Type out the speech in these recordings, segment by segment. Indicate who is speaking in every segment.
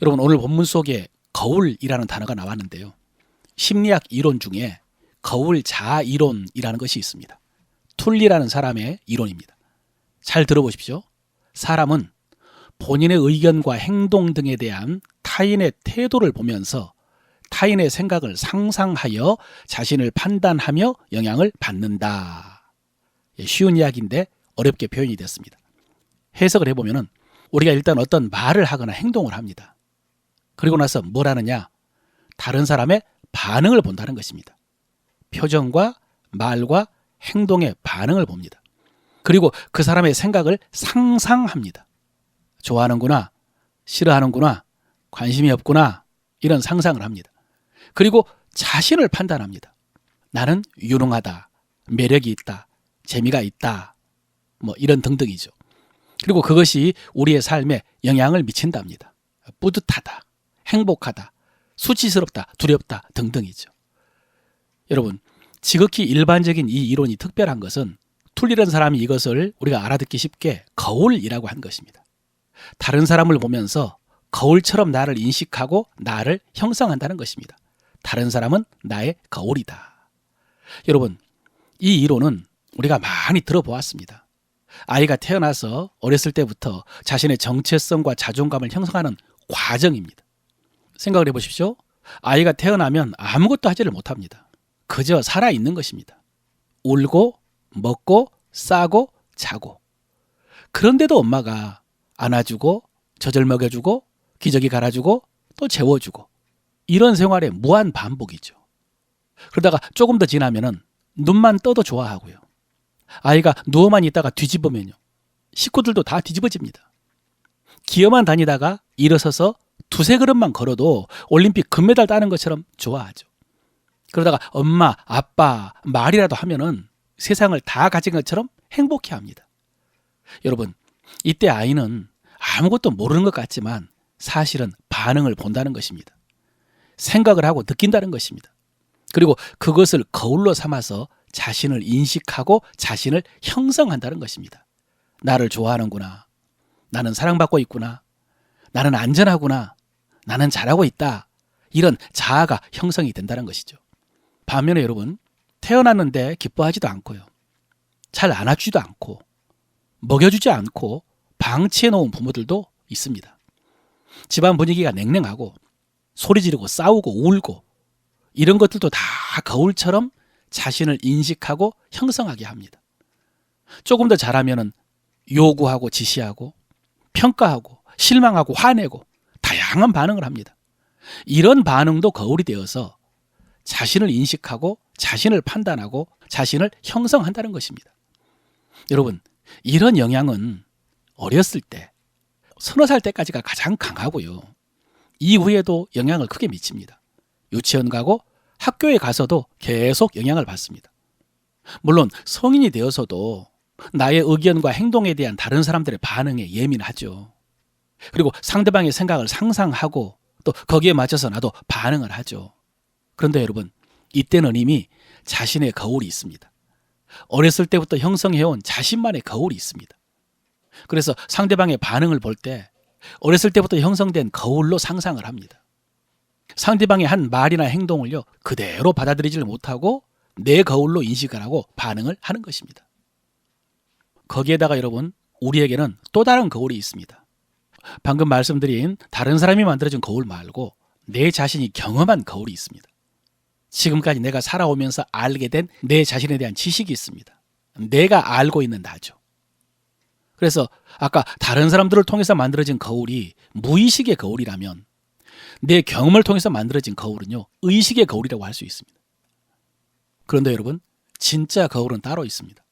Speaker 1: 여러분, 오늘 본문 속에 거울이라는 단어가 나왔는데요. 심리학 이론 중에 거울 자아 이론이라는 것이 있습니다. 툴리라는 사람의 이론입니다. 잘 들어보십시오. 사람은 본인의 의견과 행동 등에 대한 타인의 태도를 보면서 타인의 생각을 상상하여 자신을 판단하며 영향을 받는다. 쉬운 이야기인데 어렵게 표현이 됐습니다. 해석을 해보면 우리가 일단 어떤 말을 하거나 행동을 합니다. 그리고 나서 뭘 하느냐? 다른 사람의 반응을 본다는 것입니다. 표정과 말과 행동의 반응을 봅니다. 그리고 그 사람의 생각을 상상합니다. 좋아하는구나, 싫어하는구나, 관심이 없구나, 이런 상상을 합니다. 그리고 자신을 판단합니다. 나는 유능하다, 매력이 있다, 재미가 있다, 이런 등등이죠. 그리고 그것이 우리의 삶에 영향을 미친답니다. 뿌듯하다, 행복하다, 수치스럽다, 두렵다 등등이죠. 여러분, 지극히 일반적인 이 이론이 특별한 것은 툴리라는 사람이 이것을 우리가 알아듣기 쉽게 거울이라고 한 것입니다. 다른 사람을 보면서 거울처럼 나를 인식하고 나를 형성한다는 것입니다. 다른 사람은 나의 거울이다. 여러분, 이 이론은 우리가 많이 들어보았습니다. 아이가 태어나서 어렸을 때부터 자신의 정체성과 자존감을 형성하는 과정입니다. 생각을 해보십시오. 아이가 태어나면 아무것도 하지를 못합니다. 그저 살아있는 것입니다. 울고 먹고 싸고 자고. 그런데도 엄마가 안아주고 젖을 먹여주고 기저귀 갈아주고 또 재워주고, 이런 생활의 무한 반복이죠. 그러다가 조금 더 지나면은 눈만 떠도 좋아하고요. 아이가 누워만 있다가 뒤집으면요, 식구들도 다 뒤집어집니다. 기어만 다니다가 일어서서 두세 걸음만 걸어도 올림픽 금메달 따는 것처럼 좋아하죠. 그러다가 엄마, 아빠 말이라도 하면은 세상을 다 가진 것처럼 행복해합니다. 여러분, 이때 아이는 아무것도 모르는 것 같지만 사실은 반응을 본다는 것입니다. 생각을 하고 느낀다는 것입니다. 그리고 그것을 거울로 삼아서 자신을 인식하고 자신을 형성한다는 것입니다. 나를 좋아하는구나, 나는 사랑받고 있구나, 나는 안전하구나, 나는 잘하고 있다, 이런 자아가 형성이 된다는 것이죠. 반면에 여러분, 태어났는데 기뻐하지도 않고요, 잘 안아주지도 않고 먹여주지 않고 방치해 놓은 부모들도 있습니다. 집안 분위기가 냉랭하고 소리 지르고 싸우고 울고, 이런 것들도 다 거울처럼 자신을 인식하고 형성하게 합니다. 조금 더 잘하면 요구하고 지시하고 평가하고 실망하고 화내고 다양한 반응을 합니다. 이런 반응도 거울이 되어서 자신을 인식하고 자신을 판단하고 자신을 형성한다는 것입니다. 여러분, 이런 영향은 어렸을 때, 서너 살 때까지가 가장 강하고요, 이후에도 영향을 크게 미칩니다. 유치원 가고 학교에 가서도 계속 영향을 받습니다. 물론 성인이 되어서도 나의 의견과 행동에 대한 다른 사람들의 반응에 예민하죠. 그리고 상대방의 생각을 상상하고 또 거기에 맞춰서 나도 반응을 하죠. 그런데 여러분, 이때는 이미 자신의 거울이 있습니다. 어렸을 때부터 형성해온 자신만의 거울이 있습니다. 그래서 상대방의 반응을 볼 때 어렸을 때부터 형성된 거울로 상상을 합니다. 상대방의 한 말이나 행동을요, 그대로 받아들이지를 못하고 내 거울로 인식을 하고 반응을 하는 것입니다. 거기에다가 여러분, 우리에게는 또 다른 거울이 있습니다. 방금 말씀드린 다른 사람이 만들어준 거울 말고 내 자신이 경험한 거울이 있습니다. 지금까지 내가 살아오면서 알게 된 내 자신에 대한 지식이 있습니다. 내가 알고 있는 나죠. 그래서 아까 다른 사람들을 통해서 만들어진 거울이 무의식의 거울이라면, 내 경험을 통해서 만들어진 거울은요, 의식의 거울이라고 할 수 있습니다. 그런데 여러분, 진짜 거울은 따로 있습니다.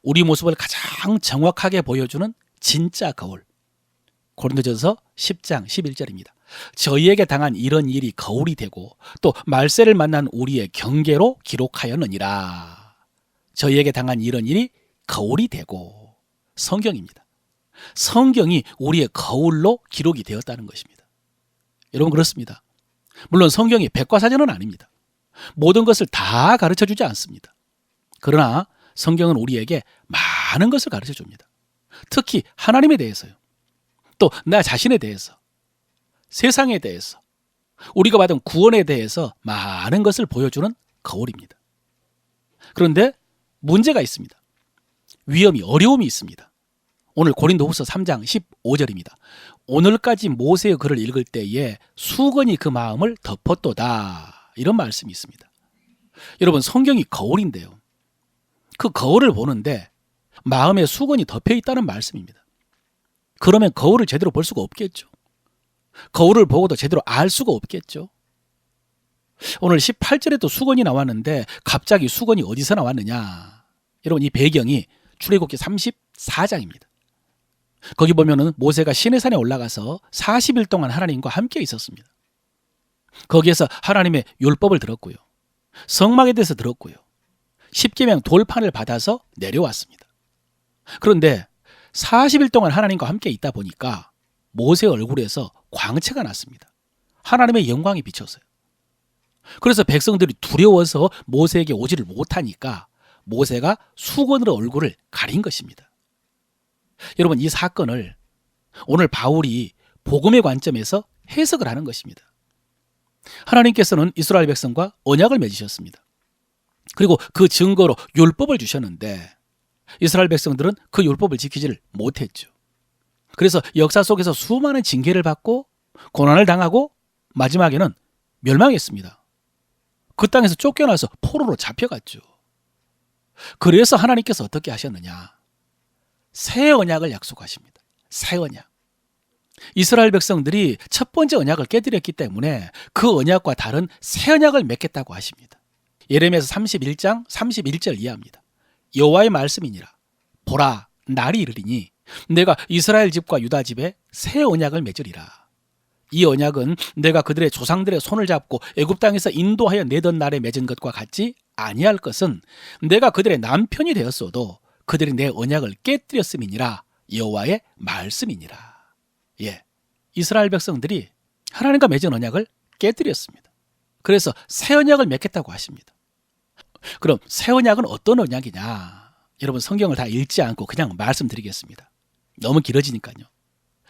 Speaker 1: 우리 모습을 가장 정확하게 보여주는 진짜 거울. 고린도전서 10장 11절입니다. 저희에게 당한 이런 일이 거울이 되고 또 말세를 만난 우리의 경계로 기록하였느니라. 저희에게 당한 이런 일이 거울이 되고, 성경입니다. 성경이 우리의 거울로 기록이 되었다는 것입니다. 여러분, 그렇습니다. 물론 성경이 백과사전은 아닙니다. 모든 것을 다 가르쳐주지 않습니다. 그러나 성경은 우리에게 많은 것을 가르쳐줍니다. 특히 하나님에 대해서요, 또 나 자신에 대해서, 세상에 대해서, 우리가 받은 구원에 대해서 많은 것을 보여주는 거울입니다. 그런데 문제가 있습니다. 위험이, 어려움이 있습니다. 오늘 고린도후서 3장 15절입니다. 오늘까지 모세의 글을 읽을 때에 수건이 그 마음을 덮었도다. 이런 말씀이 있습니다. 여러분, 성경이 거울인데요. 그 거울을 보는데 마음에 수건이 덮여 있다는 말씀입니다. 그러면 거울을 제대로 볼 수가 없겠죠. 거울을 보고도 제대로 알 수가 없겠죠. 오늘 18절에도 수건이 나왔는데 갑자기 수건이 어디서 나왔느냐. 여러분, 이 배경이 출애굽기 34장입니다. 거기 보면은 모세가 시내산에 올라가서 40일 동안 하나님과 함께 있었습니다. 거기에서 하나님의 율법을 들었고요. 성막에 대해서 들었고요. 십계명 돌판을 받아서 내려왔습니다. 그런데 40일 동안 하나님과 함께 있다 보니까 모세의 얼굴에서 광채가 났습니다. 하나님의 영광이 비쳤어요. 그래서 백성들이 두려워서 모세에게 오지를 못하니까 모세가 수건으로 얼굴을 가린 것입니다. 여러분, 이 사건을 오늘 바울이 복음의 관점에서 해석을 하는 것입니다. 하나님께서는 이스라엘 백성과 언약을 맺으셨습니다. 그리고 그 증거로 율법을 주셨는데 이스라엘 백성들은 그 율법을 지키지를 못했죠. 그래서 역사 속에서 수많은 징계를 받고 고난을 당하고 마지막에는 멸망했습니다. 그 땅에서 쫓겨나서 포로로 잡혀갔죠. 그래서 하나님께서 어떻게 하셨느냐? 새 언약을 약속하십니다. 새 언약. 이스라엘 백성들이 첫 번째 언약을 깨뜨렸기 때문에 그 언약과 다른 새 언약을 맺겠다고 하십니다. 예레미야서 31장 31절 이하입니다. 여호와의 말씀이니라. 보라, 날이 이르리니 내가 이스라엘 집과 유다 집에 새 언약을 맺으리라. 이 언약은 내가 그들의 조상들의 손을 잡고 애굽 땅에서 인도하여 내던 날에 맺은 것과 같지 아니할 것은 내가 그들의 남편이 되었어도 그들이 내 언약을 깨뜨렸음이니라. 여호와의 말씀이니라. 예, 이스라엘 백성들이 하나님과 맺은 언약을 깨뜨렸습니다. 그래서 새 언약을 맺겠다고 하십니다. 그럼 새 언약은 어떤 언약이냐? 여러분, 성경을 다 읽지 않고 그냥 말씀드리겠습니다. 너무 길어지니까요.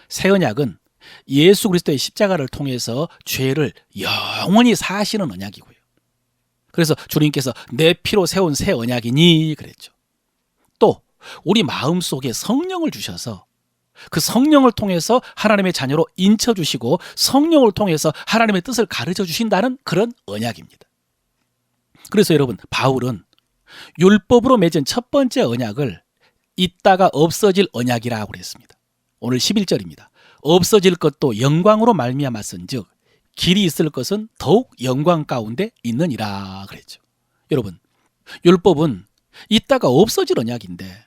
Speaker 1: 새 언약은 예수 그리스도의 십자가를 통해서 죄를 영원히 사하시는 언약이고요. 그래서 주님께서 내 피로 세운 새 언약이니 그랬죠. 또 우리 마음속에 성령을 주셔서 그 성령을 통해서 하나님의 자녀로 인쳐주시고 성령을 통해서 하나님의 뜻을 가르쳐 주신다는 그런 언약입니다. 그래서 여러분, 바울은 율법으로 맺은 첫 번째 언약을 있다가 없어질 언약이라고 그랬습니다. 오늘 11절입니다. 없어질 것도 영광으로 말미암았은즉 길이 있을 것은 더욱 영광 가운데 있느니라 그랬죠. 여러분, 율법은 있다가 없어질 언약인데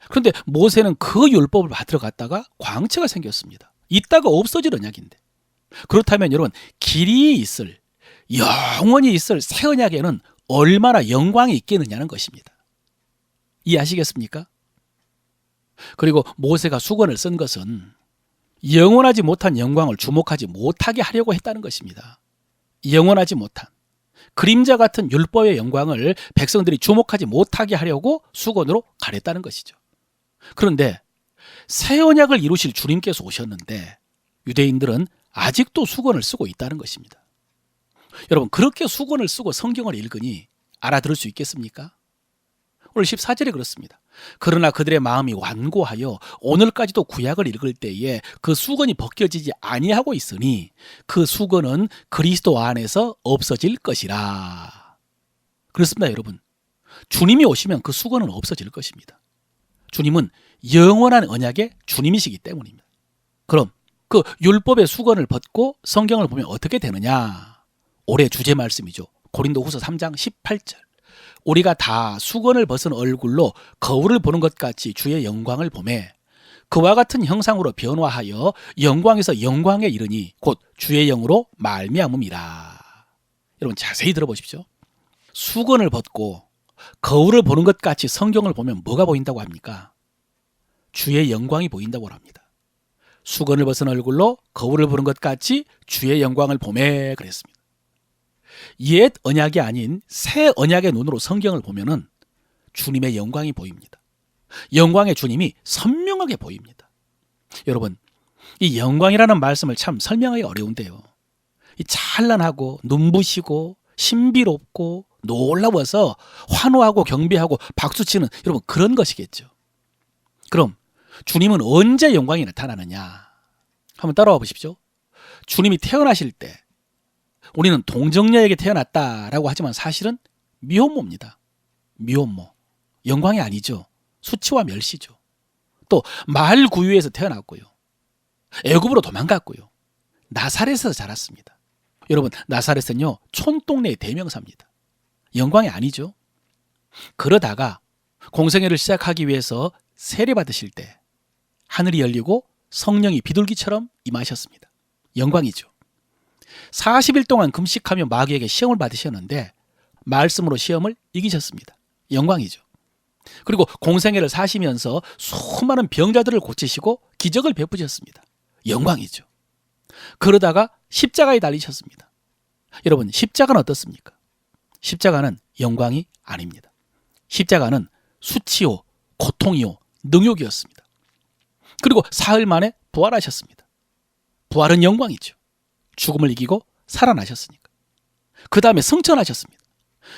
Speaker 1: 그런데 모세는 그 율법을 받으러 갔다가 광채가 생겼습니다. 있다가 없어질 언약인데 그렇다면 여러분, 길이 있을, 영원히 있을 새 언약에는 얼마나 영광이 있겠느냐는 것입니다. 이해하시겠습니까? 그리고 모세가 수건을 쓴 것은 영원하지 못한 영광을 주목하지 못하게 하려고 했다는 것입니다. 영원하지 못한 그림자 같은 율법의 영광을 백성들이 주목하지 못하게 하려고 수건으로 가렸다는 것이죠. 그런데 새 언약을 이루실 주님께서 오셨는데 유대인들은 아직도 수건을 쓰고 있다는 것입니다. 여러분, 그렇게 수건을 쓰고 성경을 읽으니 알아들을 수 있겠습니까? 오늘 14절에 그렇습니다. 그러나 그들의 마음이 완고하여 오늘까지도 구약을 읽을 때에 그 수건이 벗겨지지 아니하고 있으니 그 수건은 그리스도 안에서 없어질 것이라. 그렇습니다, 여러분. 주님이 오시면 그 수건은 없어질 것입니다. 주님은 영원한 언약의 주님이시기 때문입니다. 그럼 그 율법의 수건을 벗고 성경을 보면 어떻게 되느냐? 올해 주제 말씀이죠. 고린도후서 3장 18절. 우리가 다 수건을 벗은 얼굴로 거울을 보는 것 같이 주의 영광을 보매 그와 같은 형상으로 변화하여 영광에서 영광에 이르니 곧 주의 영으로 말미암음이라. 여러분, 자세히 들어보십시오. 수건을 벗고 거울을 보는 것 같이 성경을 보면 뭐가 보인다고 합니까? 주의 영광이 보인다고 합니다. 수건을 벗은 얼굴로 거울을 보는 것 같이 주의 영광을 보매 그랬습니다. 옛 언약이 아닌 새 언약의 눈으로 성경을 보면은 주님의 영광이 보입니다. 영광의 주님이 선명하게 보입니다. 여러분, 이 영광이라는 말씀을 참 설명하기 어려운데요. 이 찬란하고 눈부시고 신비롭고 놀라워서 환호하고 경배하고 박수치는 여러분 그런 것이겠죠. 그럼 주님은 언제 영광이 나타나느냐? 한번 따라와 보십시오. 주님이 태어나실 때 우리는 동정녀에게 태어났다라고 하지만 사실은 미혼모입니다. 미혼모. 영광이 아니죠. 수치와 멸시죠. 또 마을 구유에서 태어났고요. 애굽으로 도망갔고요. 나사렛에서 자랐습니다. 여러분 나사렛은요 촌동네의 대명사입니다. 영광이 아니죠. 그러다가 공생애를 시작하기 위해서 세례받으실 때 하늘이 열리고 성령이 비둘기처럼 임하셨습니다. 영광이죠. 40일 동안 금식하며 마귀에게 시험을 받으셨는데 말씀으로 시험을 이기셨습니다. 영광이죠. 그리고 공생애를 사시면서 수많은 병자들을 고치시고 기적을 베푸셨습니다. 영광이죠. 그러다가 십자가에 달리셨습니다. 여러분 십자가는 어떻습니까? 십자가는 영광이 아닙니다. 십자가는 수치요 고통이요 능욕이었습니다. 그리고 사흘 만에 부활하셨습니다. 부활은 영광이죠. 죽음을 이기고 살아나셨으니까. 그 다음에 승천하셨습니다.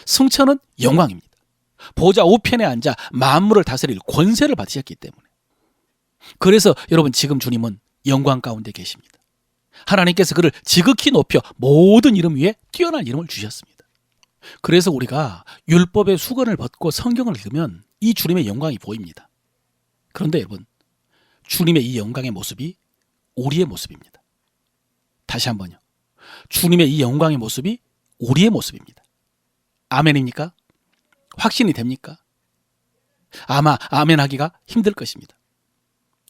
Speaker 1: 승천은 영광입니다. 보좌 우편에 앉아 만물을 다스릴 권세를 받으셨기 때문에. 그래서 여러분 지금 주님은 영광 가운데 계십니다. 하나님께서 그를 지극히 높여 모든 이름 위에 뛰어난 이름을 주셨습니다. 그래서 우리가 율법의 수건을 벗고 성경을 읽으면 이 주님의 영광이 보입니다. 그런데 여러분 주님의 이 영광의 모습이 우리의 모습입니다. 다시 한번요. 주님의 이 영광의 모습이 우리의 모습입니다. 아멘입니까? 확신이 됩니까? 아마 아멘하기가 힘들 것입니다.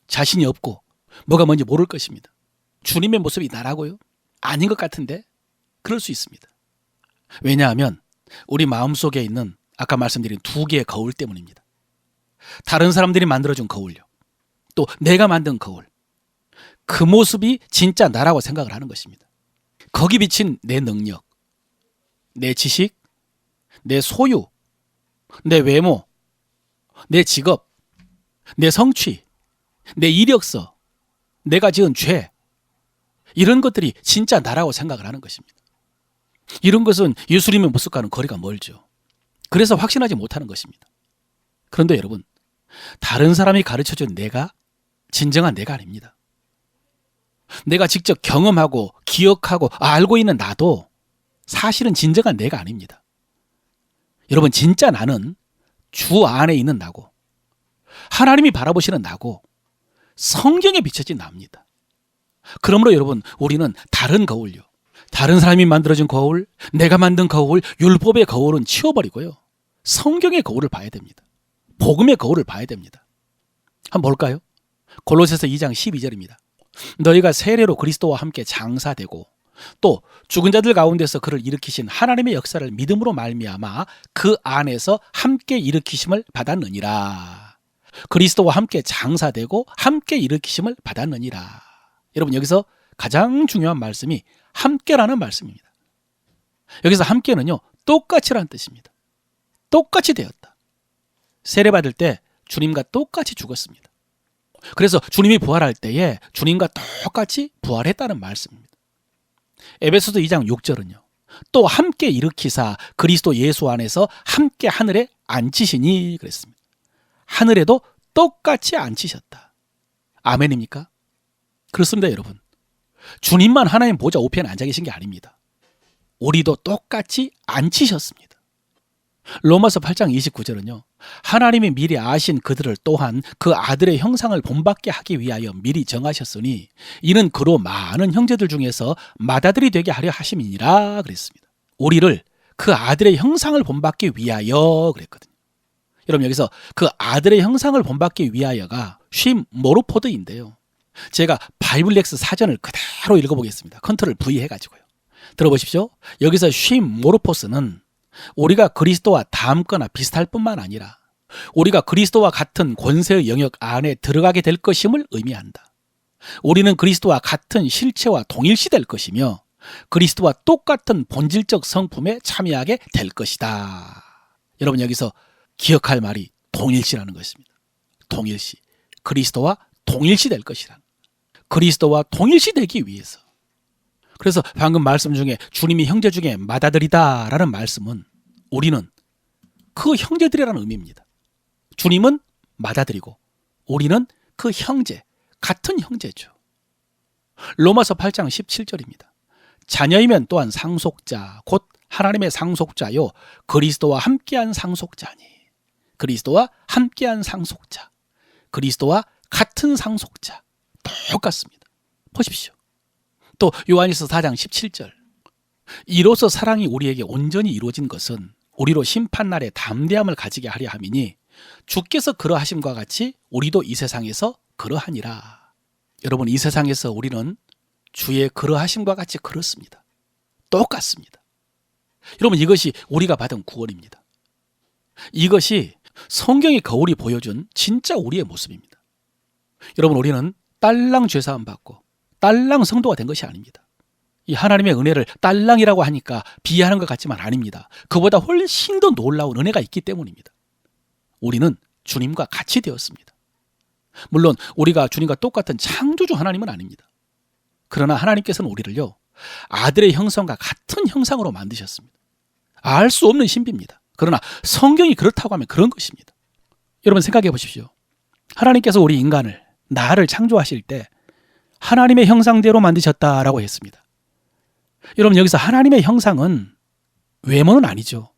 Speaker 1: 자신이 없고 뭐가 뭔지 모를 것입니다. 주님의 모습이 나라고요? 아닌 것 같은데 그럴 수 있습니다. 왜냐하면 우리 마음속에 있는 아까 말씀드린 두 개의 거울 때문입니다. 다른 사람들이 만들어준 거울요. 또 내가 만든 거울. 그 모습이 진짜 나라고 생각을 하는 것입니다. 거기 비친 내 능력, 내 지식, 내 소유, 내 외모, 내 직업, 내 성취, 내 이력서, 내가 지은 죄, 이런 것들이 진짜 나라고 생각을 하는 것입니다. 이런 것은 예수님의 모습과는 거리가 멀죠. 그래서 확신하지 못하는 것입니다. 그런데 여러분, 다른 사람이 가르쳐준 내가 진정한 내가 아닙니다. 내가 직접 경험하고 기억하고 알고 있는 나도 사실은 진정한 내가 아닙니다. 여러분 진짜 나는 주 안에 있는 나고 하나님이 바라보시는 나고 성경에 비춰진 나입니다. 그러므로 여러분 우리는 다른 거울요. 다른 사람이 만들어준 거울, 내가 만든 거울, 율법의 거울은 치워버리고요. 성경의 거울을 봐야 됩니다. 복음의 거울을 봐야 됩니다. 한번 볼까요? 골로새서 2장 12절입니다. 너희가 세례로 그리스도와 함께 장사되고 또 죽은 자들 가운데서 그를 일으키신 하나님의 역사를 믿음으로 말미암아 그 안에서 함께 일으키심을 받았느니라. 그리스도와 함께 장사되고 함께 일으키심을 받았느니라. 여러분 여기서 가장 중요한 말씀이 함께라는 말씀입니다. 여기서 함께는요 똑같이라는 뜻입니다. 똑같이 되었다. 세례받을 때 주님과 똑같이 죽었습니다. 그래서 주님이 부활할 때에 주님과 똑같이 부활했다는 말씀입니다. 에베소서 2장 6절은요. 또 함께 일으키사 그리스도 예수 안에서 함께 하늘에 앉히시니 그랬습니다. 하늘에도 똑같이 앉히셨다. 아멘입니까? 그렇습니다 여러분. 주님만 하나님 보좌 우편에 앉아 계신 게 아닙니다. 우리도 똑같이 앉히셨습니다. 로마서 8장 29절은요. 하나님이 미리 아신 그들을 또한 그 아들의 형상을 본받게 하기 위하여 미리 정하셨으니 이는 그로 많은 형제들 중에서 맏아들이 되게 하려 하심이니라 그랬습니다. 우리를 그 아들의 형상을 본받기 위하여 그랬거든요. 여러분 여기서 그 아들의 형상을 본받기 위하여가 쉼 모르포드인데요. 제가 바이블렉스 사전을 그대로 읽어보겠습니다. 컨트롤 V 해가지고요. 들어보십시오. 여기서 쉼 모르포스는 우리가 그리스도와 닮거나 비슷할 뿐만 아니라 우리가 그리스도와 같은 권세의 영역 안에 들어가게 될 것임을 의미한다. 우리는 그리스도와 같은 실체와 동일시될 것이며 그리스도와 똑같은 본질적 성품에 참여하게 될 것이다. 여러분 여기서 기억할 말이 동일시라는 것입니다. 동일시. 그리스도와 동일시 될 것이라. 그리스도와 동일시되기 위해서. 그래서 방금 말씀 중에 주님이 형제 중에 맏아들이다라는 말씀은 우리는 그 형제들이라는 의미입니다. 주님은 맏아들이고 우리는 그 형제, 같은 형제죠. 로마서 8장 17절입니다. 자녀이면 또한 상속자, 곧 하나님의 상속자요 그리스도와 함께한 상속자니. 그리스도와 함께한 상속자, 그리스도와 같은 상속자, 똑같습니다. 보십시오. 또 요한일서 4장 17절. 이로써 사랑이 우리에게 온전히 이루어진 것은 우리로 심판날에 담대함을 가지게 하려 함이니 주께서 그러하심과 같이 우리도 이 세상에서 그러하니라. 여러분, 이 세상에서 우리는 주의 그러하심과 같이 그렇습니다. 똑같습니다. 여러분, 이것이 우리가 받은 구원입니다. 이것이 성경의 거울이 보여준 진짜 우리의 모습입니다. 여러분, 우리는 딸랑 죄사함 받고 딸랑 성도가 된 것이 아닙니다. 이 하나님의 은혜를 딸랑이라고 하니까 비하하는 것 같지만 아닙니다. 그보다 훨씬 더 놀라운 은혜가 있기 때문입니다. 우리는 주님과 같이 되었습니다. 물론 우리가 주님과 똑같은 창조주 하나님은 아닙니다. 그러나 하나님께서는 우리를요, 아들의 형상과 같은 형상으로 만드셨습니다. 알 수 없는 신비입니다. 그러나 성경이 그렇다고 하면 그런 것입니다. 여러분, 생각해 보십시오. 하나님께서 우리 인간을, 나를 창조하실 때 하나님의 형상대로 만드셨다라고 했습니다. 여러분, 여기서 하나님의 형상은 외모는 아니죠.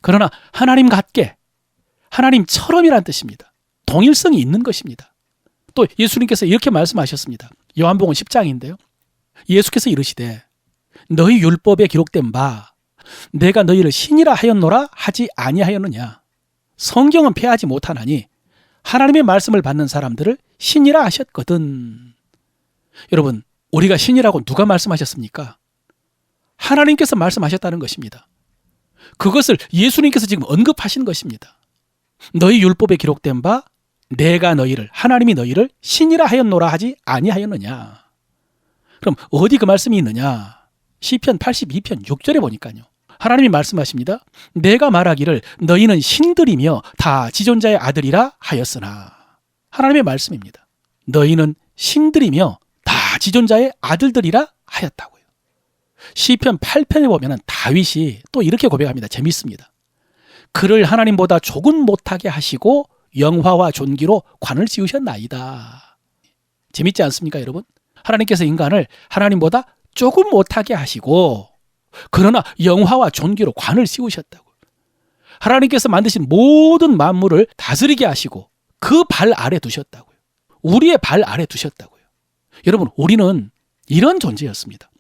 Speaker 1: 그러나 하나님 같게, 하나님처럼이라는 뜻입니다. 동일성이 있는 것입니다. 또 예수님께서 이렇게 말씀하셨습니다. 요한복음 10장인데요. 예수께서 이르시되 너희 율법에 기록된 바 내가 너희를 신이라 하였노라 하지 아니하였느냐. 성경은 폐하지 못하나니 하나님의 말씀을 받는 사람들을 신이라 하셨거든. 여러분, 우리가 신이라고 누가 말씀하셨습니까? 하나님께서 말씀하셨다는 것입니다. 그것을 예수님께서 지금 언급하신 것입니다. 너희 율법에 기록된 바 내가 너희를, 하나님이 너희를 신이라 하였노라 하지 아니하였느냐. 그럼 어디 그 말씀이 있느냐? 시편 82편 6절에 보니까요, 하나님이 말씀하십니다. 내가 말하기를 너희는 신들이며 다 지존자의 아들이라 하였으나. 하나님의 말씀입니다. 너희는 신들이며 다 지존자의 아들들이라 하였다고요. 시편 8편에 보면 다윗이 또 이렇게 고백합니다. 재밌습니다. 그를 하나님보다 조금 못하게 하시고 영화와 존귀로 관을 씌우셨나이다. 재밌지 않습니까, 여러분? 하나님께서 인간을 하나님보다 조금 못하게 하시고 그러나 영화와 존귀로 관을 씌우셨다고. 하나님께서 만드신 모든 만물을 다스리게 하시고 그 발 아래 두셨다고요. 우리의 발 아래 두셨다고요. 여러분, 우리는 이런 존재였습니다.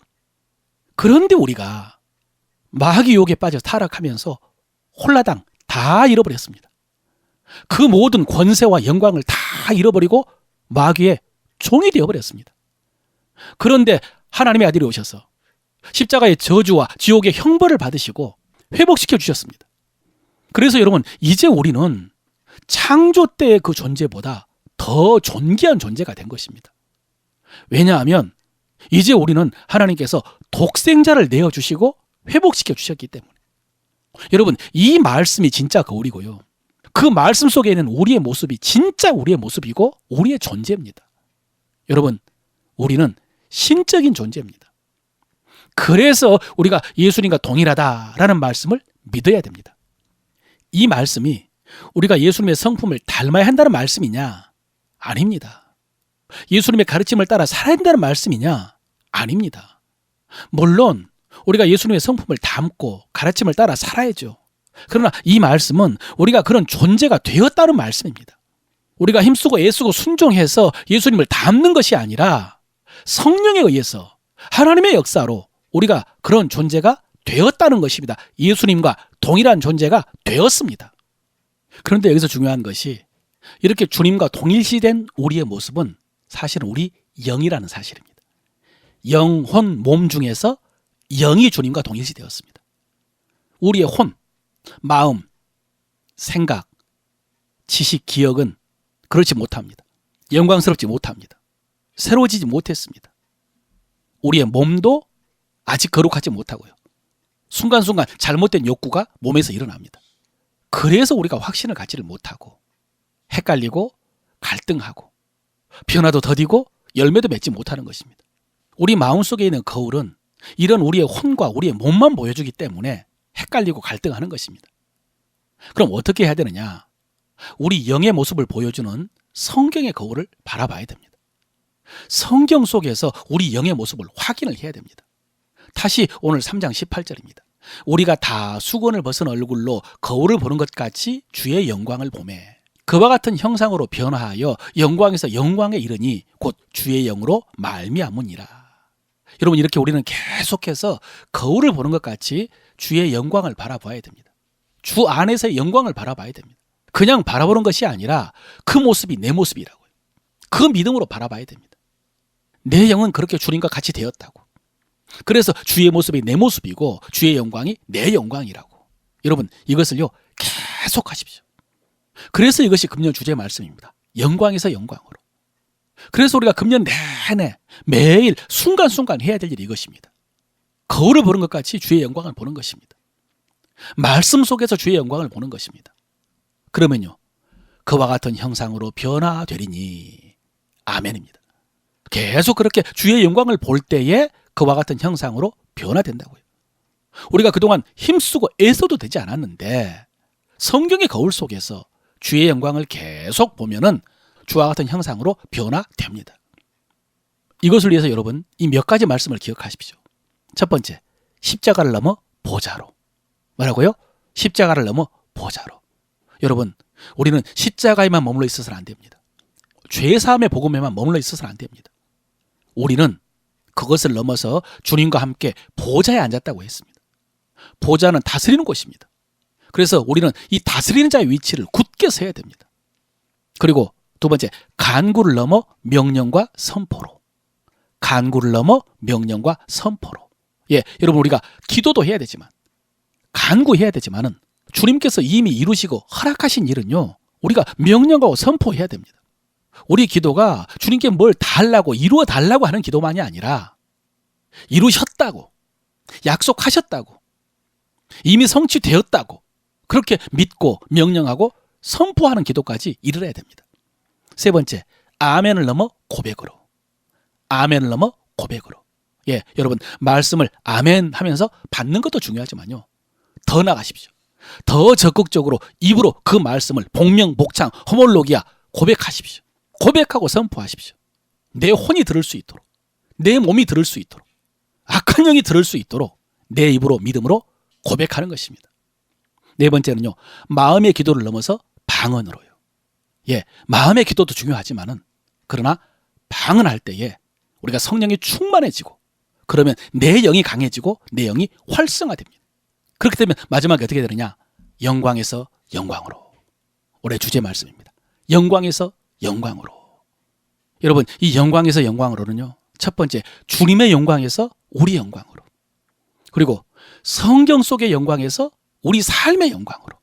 Speaker 1: 그런데 우리가 마귀 유혹에 빠져 타락하면서 홀라당 다 잃어버렸습니다. 그 모든 권세와 영광을 다 잃어버리고 마귀의 종이 되어버렸습니다. 그런데 하나님의 아들이 오셔서 십자가의 저주와 지옥의 형벌을 받으시고 회복시켜 주셨습니다. 그래서 여러분, 이제 우리는 창조 때의 그 존재보다 더 존귀한 존재가 된 것입니다. 왜냐하면 이제 우리는 하나님께서 독생자를 내어주시고 회복시켜 주셨기 때문에. 여러분, 이 말씀이 진짜 거울이고요, 그 말씀 속에 있는 우리의 모습이 진짜 우리의 모습이고 우리의 존재입니다. 여러분, 우리는 신적인 존재입니다. 그래서 우리가 예수님과 동일하다라는 말씀을 믿어야 됩니다. 이 말씀이 우리가 예수님의 성품을 닮아야 한다는 말씀이냐? 아닙니다. 예수님의 가르침을 따라 살아야 한다는 말씀이냐? 아닙니다. 물론 우리가 예수님의 성품을 닮고 가르침을 따라 살아야죠. 그러나 이 말씀은 우리가 그런 존재가 되었다는 말씀입니다. 우리가 힘쓰고 애쓰고 순종해서 예수님을 닮는 것이 아니라 성령에 의해서 하나님의 역사로 우리가 그런 존재가 되었다는 것입니다. 예수님과 동일한 존재가 되었습니다. 그런데 여기서 중요한 것이 이렇게 주님과 동일시된 우리의 모습은 사실은 우리 영이라는 사실입니다. 영혼, 몸 중에서 영이 주님과 동일시되었습니다. 우리의 혼, 마음, 생각, 지식, 기억은 그렇지 못합니다. 영광스럽지 못합니다. 새로워지지 못했습니다. 우리의 몸도 아직 거룩하지 못하고요, 순간순간 잘못된 욕구가 몸에서 일어납니다. 그래서 우리가 확신을 갖지를 못하고 헷갈리고 갈등하고 변화도 더디고 열매도 맺지 못하는 것입니다. 우리 마음속에 있는 거울은 이런 우리의 혼과 우리의 몸만 보여주기 때문에 헷갈리고 갈등하는 것입니다. 그럼 어떻게 해야 되느냐? 우리 영의 모습을 보여주는 성경의 거울을 바라봐야 됩니다. 성경 속에서 우리 영의 모습을 확인을 해야 됩니다. 다시 오늘 3장 18절입니다. 우리가 다 수건을 벗은 얼굴로 거울을 보는 것 같이 주의 영광을 보매 그와 같은 형상으로 변화하여 영광에서 영광에 이르니 곧 주의 영으로 말미암으니라. 여러분, 이렇게 우리는 계속해서 거울을 보는 것 같이 주의 영광을 바라봐야 됩니다. 주 안에서의 영광을 바라봐야 됩니다. 그냥 바라보는 것이 아니라 그 모습이 내 모습이라고요. 그 믿음으로 바라봐야 됩니다. 내 영은 그렇게 주님과 같이 되었다고. 그래서 주의 모습이 내 모습이고 주의 영광이 내 영광이라고. 여러분, 이것을요 계속 하십시오. 그래서 이것이 금년 주제 말씀입니다. 영광에서 영광으로. 그래서 우리가 금년 내내 매일 순간순간 해야 될 일이 이것입니다. 거울을 보는 것 같이 주의 영광을 보는 것입니다. 말씀 속에서 주의 영광을 보는 것입니다. 그러면요, 그와 같은 형상으로 변화되리니 아멘입니다. 계속 그렇게 주의 영광을 볼 때에 그와 같은 형상으로 변화된다고요. 우리가 그동안 힘쓰고 애써도 되지 않았는데 성경의 거울 속에서 주의 영광을 계속 보면은 주와 같은 형상으로 변화됩니다. 이것을 위해서 여러분 이 몇 가지 말씀을 기억하십시오. 첫 번째, 십자가를 넘어 보좌로. 뭐라고요? 십자가를 넘어 보좌로. 여러분, 우리는 십자가에만 머물러 있어서는 안 됩니다. 죄사함의 복음에만 머물러 있어서는 안 됩니다. 우리는 그것을 넘어서 주님과 함께 보좌에 앉았다고 했습니다. 보좌는 다스리는 곳입니다. 그래서 우리는 이 다스리는 자의 위치를 굳게 서야 됩니다. 그리고 두 번째, 간구를 넘어 명령과 선포로. 간구를 넘어 명령과 선포로. 예, 여러분, 우리가 기도도 해야 되지만 간구해야 되지만은 주님께서 이미 이루시고 허락하신 일은요, 우리가 명령하고 선포해야 됩니다. 우리 기도가 주님께 뭘 달라고 이루어 달라고 하는 기도만이 아니라 이루셨다고, 약속하셨다고, 이미 성취되었다고 그렇게 믿고 명령하고 선포하는 기도까지 이르러야 됩니다. 세 번째, 아멘을 넘어 고백으로. 아멘을 넘어 고백으로. 예, 여러분, 말씀을 아멘 하면서 받는 것도 중요하지만요, 더 나가십시오. 더 적극적으로 입으로 그 말씀을 복명복창 호몰로기아 고백하십시오. 고백하고 선포하십시오. 내 혼이 들을 수 있도록, 내 몸이 들을 수 있도록, 악한 영이 들을 수 있도록 내 입으로 믿음으로 고백하는 것입니다. 네 번째는요, 마음의 기도를 넘어서 방언으로요. 예, 마음의 기도도 중요하지만은 그러나 방언할 때에 우리가 성령이 충만해지고 그러면 내 영이 강해지고 내 영이 활성화됩니다. 그렇게 되면 마지막에 어떻게 되느냐? 영광에서 영광으로. 올해 주제 말씀입니다. 영광에서 영광으로. 여러분, 이 영광에서 영광으로는요, 첫 번째, 주님의 영광에서 우리 영광으로. 그리고 성경 속의 영광에서 우리 삶의 영광으로.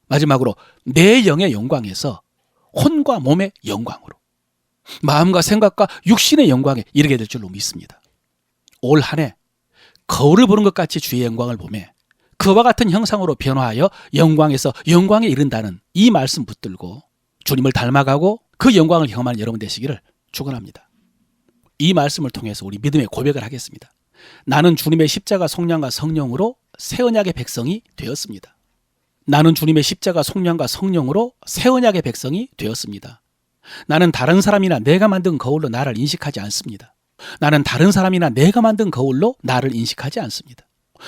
Speaker 1: 마지막으로 내 영의 영광에서 혼과 몸의 영광으로. 마음과 생각과 육신의 영광에 이르게 될 줄로 믿습니다. 올 한 해 거울을 보는 것 같이 주의 영광을 보며 그와 같은 형상으로 변화하여 영광에서 영광에 이른다는 이 말씀 붙들고 주님을 닮아가고 그 영광을 경험하는 여러분 되시기를 축원합니다. 이 말씀을 통해서 우리 믿음의 고백을 하겠습니다. 나는 주님의 십자가 속량과 성령으로 새 언약의 백성이 되었습니다. 나는 주님의 십자가 속량과 성령으로 새 언약의 백성이 되었습니다. 나는 다른 사람이나 내가 만든 거울로 나를 인식하지 않습니다. 나는 다른 사람이나 내가 만든 거울로 나를 인식하지 않습니다.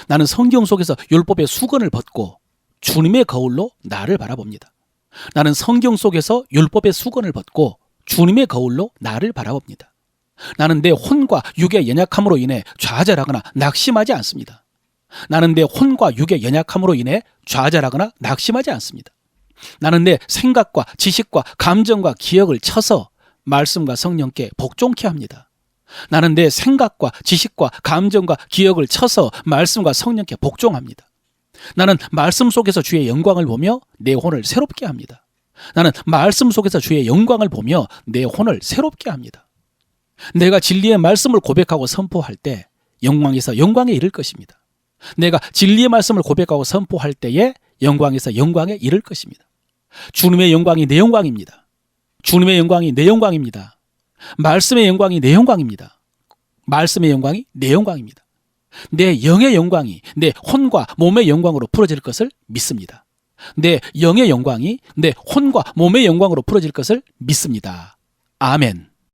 Speaker 1: 나는 성경 속에서 율법의 수건을 벗고 주님의 거울로 나를 바라봅니다. 나는 성경 속에서 율법의 수건을 벗고 주님의 거울로 나를 바라봅니다. 나는 내 혼과 육의 연약함으로 인해 좌절하거나 낙심하지 않습니다. 나는 내 혼과 육의 연약함으로 인해 좌절하거나 낙심하지 않습니다. 나는 내 생각과 지식과 감정과 기억을 쳐서 말씀과 성령께 복종케 합니다. 나는 내 생각과 지식과 감정과 기억을 쳐서 말씀과 성령께 복종합니다. 나는 말씀 속에서 주의 영광을 보며 내 혼을 새롭게 합니다. 나는 말씀 속에서 주의 영광을 보며 내 혼을 새롭게 합니다. 내가 진리의 말씀을 고백하고 선포할 때 영광에서 영광에 이를 것입니다. 내가 진리의 말씀을 고백하고 선포할 때에 영광에서 영광에 이를 것입니다. 주님의 영광이 내 영광입니다. 주님의 영광이 내 영광입니다. 말씀의 영광이 내 영광입니다. 말씀의 영광이 내 영광입니다. 내 영의 영광이 내 혼과 몸의 영광으로 풀어질 것을 믿습니다. 내 영의 영광이 내 혼과 몸의 영광으로 풀어질 것을 믿습니다. 아멘.